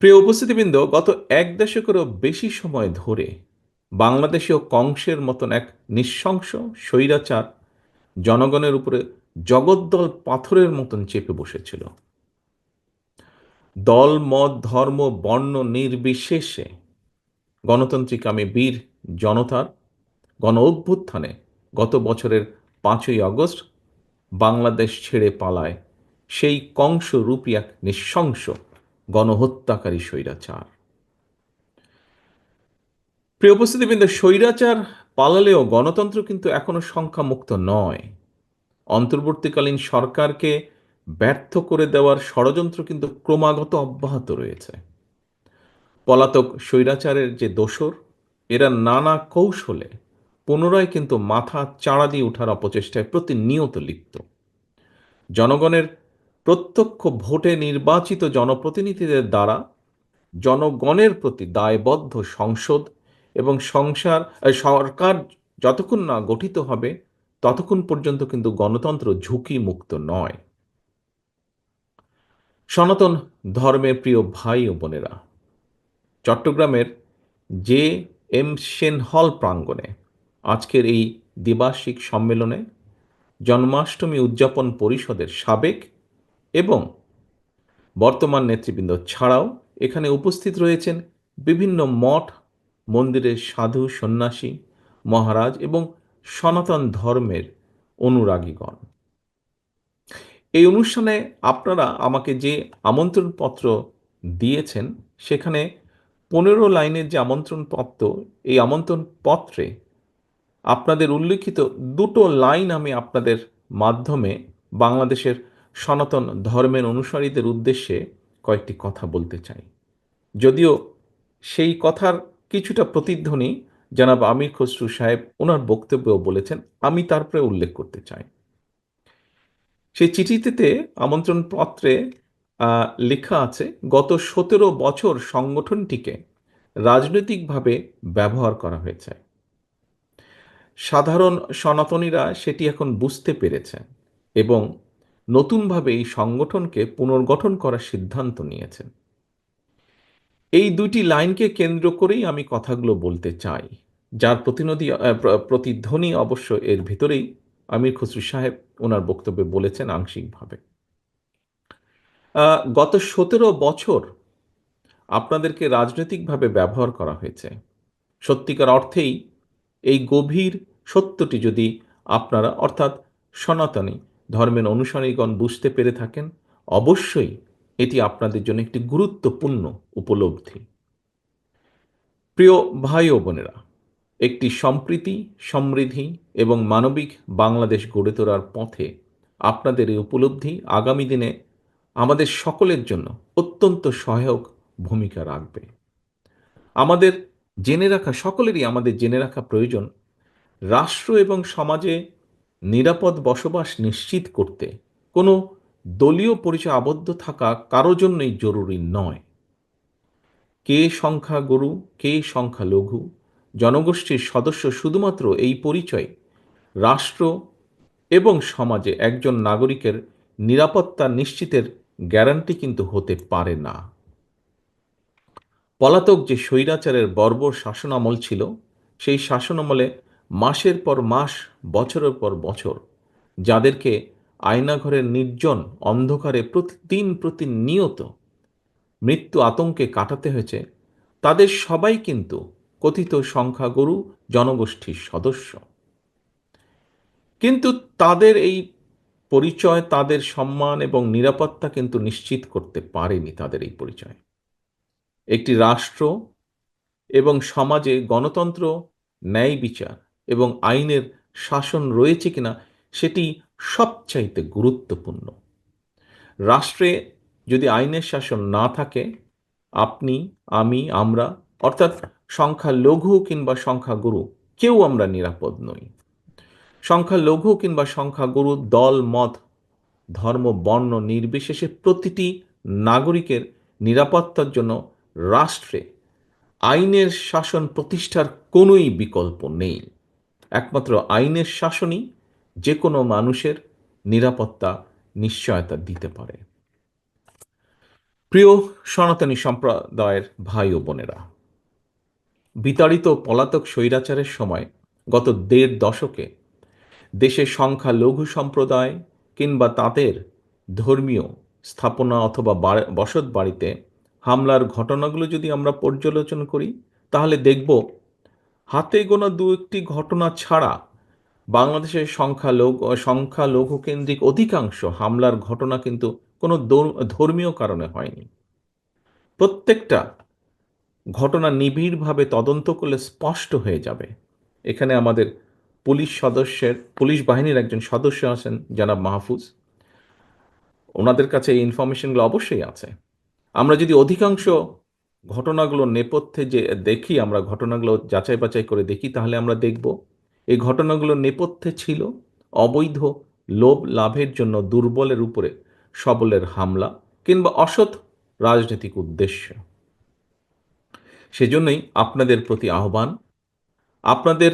প্রিয় উপস্থিতিবৃন্দ, গত এক দশকেরও বেশি সময় ধরে বাংলাদেশীয় কংসের মতন এক নৃশংস স্বৈরাচার জনগণের উপরে জগদ্দল পাথরের মতন চেপে বসেছিল। দল, মত, ধর্ম, বর্ণ নির্বিশেষে গণতান্ত্রিকামী বীর জনতার গণ অভ্যুত্থানে গত বছরের 5ই আগস্ট বাংলাদেশ ছেড়ে পালায় সেই কংসরূপী এক নৃশংস গণহত্যাকারী স্বৈরাচার। প্রিয় উপস্থিতিবৃন্দ, স্বৈরাচার পালালেও গণতন্ত্র কিন্তু এখনো সংখ্যামুক্ত নয়। অন্তর্বর্তীকালীন সরকারকে ব্যর্থ করে দেওয়ার ষড়যন্ত্র কিন্তু ক্রমাগত অব্যাহত রয়েছে। পলাতক স্বৈরাচারের যে দোসর, এরা নানা কৌশলে পুনরায় কিন্তু মাথা চাড়া দিয়ে ওঠার অপচেষ্টায় প্রতিনিয়ত লিপ্ত। জনগণের প্রত্যক্ষ ভোটে নির্বাচিত জনপ্রতিনিধিদের দ্বারা জনগণের প্রতি দায়বদ্ধ সংসদ এবং সরকার যতক্ষণ না গঠিত হবে ততক্ষণ পর্যন্ত কিন্তু গণতন্ত্র ঝুঁকি মুক্ত নয়। সনাতন ধর্মের প্রিয় ভাই ও বোনেরা, চট্টগ্রামের জে এম সেন হল প্রাঙ্গণে আজকের এই দ্বিবার্ষিক সম্মেলনে জন্মাষ্টমী উদযাপন পরিষদের সাবেক এবং বর্তমান নেতৃবৃন্দ ছাড়াও এখানে উপস্থিত রয়েছেন বিভিন্ন মঠ, মন্দিরের সাধু, সন্ন্যাসী, মহারাজ এবং সনাতন ধর্মের অনুরাগীগণ। এই অনুষ্ঠানে আপনারা আমাকে যে আমন্ত্রণপত্র দিয়েছেন, সেখানে 15 লাইনের যে আমন্ত্রণপত্র, এই আমন্ত্রণপত্রে আপনাদের উল্লিখিত দুটো লাইন আমি আপনাদের মাধ্যমে বাংলাদেশের সনাতন ধর্মের অনুসারীদের উদ্দেশ্যে কয়েকটি কথা বলতে চাই। যদিও সেই কথার কিছুটা প্রতিধ্বনি জনাব আমির খসরু সাহেব ওনার বক্তব্যেও বলেছেন, আমি তারপরে উল্লেখ করতে চাই। সেই চিঠিটিতে, আমন্ত্রণপত্রে লেখা আছে, গত 17 বছর সংগঠনটিকে রাজনৈতিকভাবে ব্যবহার করা হয়েছে। সাধারণ সনাতনীরা সেটি এখন বুঝতে পেরেছেন এবং নতুনভাবে এই সংগঠনকে পুনর্গঠন করার সিদ্ধান্ত নিয়েছেন। এই দুটি লাইনকে কেন্দ্র করেই আমি কথাগুলো বলতে চাই, যার প্রতিধ্বনি অবশ্য এর ভিতরেই আমির খসরু সাহেব ওনার বক্তব্যে বলেছেন আংশিকভাবে। গত 17 বছর আপনাদেরকে রাজনৈতিকভাবে ব্যবহার করা হয়েছে। সত্যিকার অর্থেই এই গভীর সত্যটি যদি আপনারা, অর্থাৎ সনাতনী ধর্মের অনুসারীগণ বুঝতে পেরে থাকেন, অবশ্যই এটি আপনাদের জন্য একটি গুরুত্বপূর্ণ উপলব্ধি। প্রিয় ভাই ও বোনেরা, একটি সম্প্রীতি, সমৃদ্ধি এবং মানবিক বাংলাদেশ গড়ে তোলার পথে আপনাদের এই উপলব্ধি আগামী দিনে আমাদের সকলের জন্য অত্যন্ত সহায়ক ভূমিকা রাখবে। আমাদের জেনে রাখা, সকলেরই আমাদের জেনে রাখা প্রয়োজন, রাষ্ট্র এবং সমাজে নিরাপদ বসবাস নিশ্চিত করতে কোনো দলীয় পরিচয় আবদ্ধ থাকা কারো জন্যই জরুরি নয়। কে সংখ্যাগুরু, কে সংখ্যালঘু, জনগোষ্ঠীর সদস্য, শুধুমাত্র এই পরিচয় রাষ্ট্র এবং সমাজে একজন নাগরিকের নিরাপত্তা নিশ্চিতের গ্যারান্টি কিন্তু হতে পারে না। পলাতক যে স্বৈরাচারের বর্বর শাসনামল ছিল, সেই শাসনামলে মাসের পর মাস, বছরের পর বছর যাদেরকে আয়নাঘরের নির্জন অন্ধকারে প্রতিনিয়ত মৃত্যু আতঙ্কে কাটাতে হয়েছে, তাদের সবাই কিন্তু কথিত সংখ্যাগুরু জনগোষ্ঠীর সদস্য। কিন্তু তাদের এই পরিচয়, তাদের সম্মান এবং নিরাপত্তা কিন্তু নিশ্চিত করতে পারেনি। তাদের এই পরিচয় একটি রাষ্ট্র এবং সমাজে গণতন্ত্র, ন্যায় বিচার এবং আইনের শাসন রয়েছে কিনা, সেটি সবচাইতে গুরুত্বপূর্ণ। রাষ্ট্রে যদি আইনের শাসন না থাকে, আপনি, আমি, আমরা, অর্থাৎ সংখ্যালঘু কিংবা সংখ্যাগুরু, কেউ আমরা নিরাপদ নই। সংখ্যালঘু কিংবা সংখ্যাগুরু, দল, মত, ধর্ম, বর্ণ নির্বিশেষে প্রতিটি নাগরিকের নিরাপত্তার জন্য রাষ্ট্রে আইনের শাসন প্রতিষ্ঠার কোনোই বিকল্প নেই। একমাত্র আইনের শাসনই যে কোনো মানুষের নিরাপত্তা নিশ্চয়তা দিতে পারে। প্রিয় সনাতনী সম্প্রদায়ের ভাই ও বোনেরা, বিতাড়িত পলাতক স্বৈরাচারের সময় গত দেড় দশকে দেশের সংখ্যালঘু সম্প্রদায় কিংবা তাদের ধর্মীয় স্থাপনা অথবা বসত বাড়িতে হামলার ঘটনাগুলো যদি আমরা পর্যালোচনা করি, তাহলে দেখব হাতে গোনা দু একটি ঘটনা ছাড়া বাংলাদেশের সংখ্যালঘু কেন্দ্রিক অধিকাংশ হামলার ঘটনা কিন্তু কোনো ধর্মীয় কারণে হয়নি। প্রত্যেকটা ঘটনা নিবিড়ভাবে তদন্ত করলে স্পষ্ট হয়ে যাবে। এখানে আমাদের পুলিশ বাহিনীর একজন সদস্য আছেন, জনাব মাহফুজ। ওনাদের কাছে এই ইনফরমেশনগুলো অবশ্যই আছে। আমরা যদি অধিকাংশ ঘটনাগুলোর নেপথ্যে যে দেখি, আমরা ঘটনাগুলো যাচাই বাছাই করে দেখি, তাহলে আমরা দেখব এই ঘটনাগুলোর নেপথ্যে ছিল অবৈধ লোভ লাভের জন্য দুর্বলের উপরে সবলের হামলা কিংবা অসৎ রাজনৈতিক উদ্দেশ্য। সেজন্যই আপনাদের প্রতি আহ্বান, আপনাদের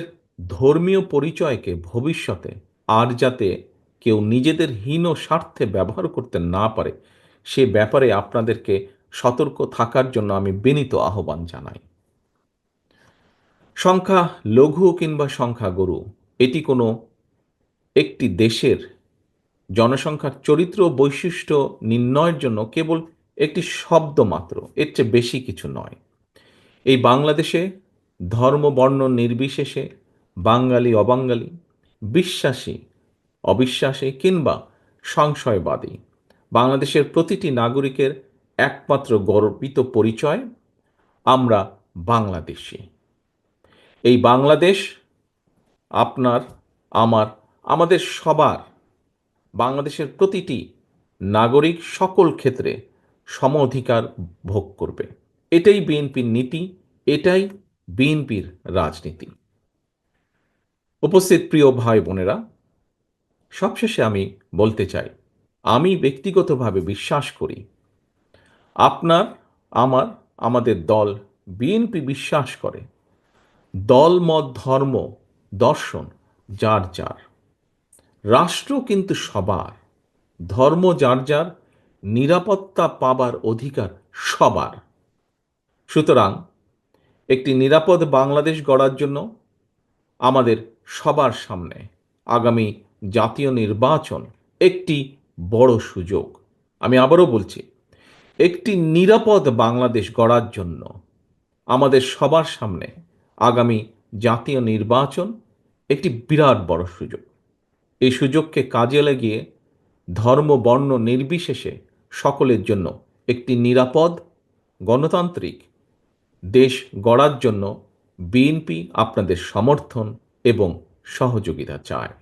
ধর্মীয় পরিচয়কে ভবিষ্যতে আর যাতে কেউ নিজেদের হীন স্বার্থে ব্যবহার করতে না পারে, সে ব্যাপারে আপনাদেরকে সতর্ক থাকার জন্য আমি বিনীত আহ্বান জানাই। সংখ্যা লঘু কিংবা সংখ্যা গরু, এটি কোনো একটি দেশের জনসংখ্যার চরিত্র বৈশিষ্ট্য নির্ণয়ের জন্য কেবল একটি শব্দ মাত্র, এর চেয়ে বেশি কিছু নয়। এই বাংলাদেশে ধর্ম বর্ণ নির্বিশেষে বাঙালি অবাঙালি, বিশ্বাসী অবিশ্বাসী কিংবা সংশয়বাদী, বাংলাদেশের প্রতিটি নাগরিকের একমাত্র গর্বিত পরিচয়, আমরা বাংলাদেশী। এই বাংলাদেশ আপনার, আমার, আমাদের সবার, বাংলাদেশের প্রতিটি নাগরিক সকল ক্ষেত্রে সম অধিকার ভোগ করবে। এটাই বিএনপির নীতি, এটাই বিএনপির রাজনীতি। উপস্থিত প্রিয় ভাই বোনেরা, সবশেষে আমি বলতে চাই, আমি ব্যক্তিগতভাবে বিশ্বাস করি আপনার, আমার, আমাদের দল বিএনপি বিশ্বাস করে দল মত ধর্ম দর্শন যার যার, রাষ্ট্র কিন্তু সবার, ধর্ম যার যার, নিরাপত্তা পাবার অধিকার সবার। সুতরাং একটি নিরাপদ বাংলাদেশ গড়ার জন্য আমাদের সবার সামনে আগামী জাতীয় নির্বাচন একটি বড় সুযোগ। আমি আবারও বলছি, একটি নিরাপদ বাংলাদেশ গড়ার জন্য আমাদের সবার সামনে আগামী জাতীয় নির্বাচন একটি বিরাট বড় সুযোগ। এই সুযোগকে কাজে লাগিয়ে ধর্ম বর্ণ নির্বিশেষে সকলের জন্য একটি নিরাপদ গণতান্ত্রিক দেশ গড়ার জন্য বিএনপি আপনাদের সমর্থন এবং সহযোগিতা চায়।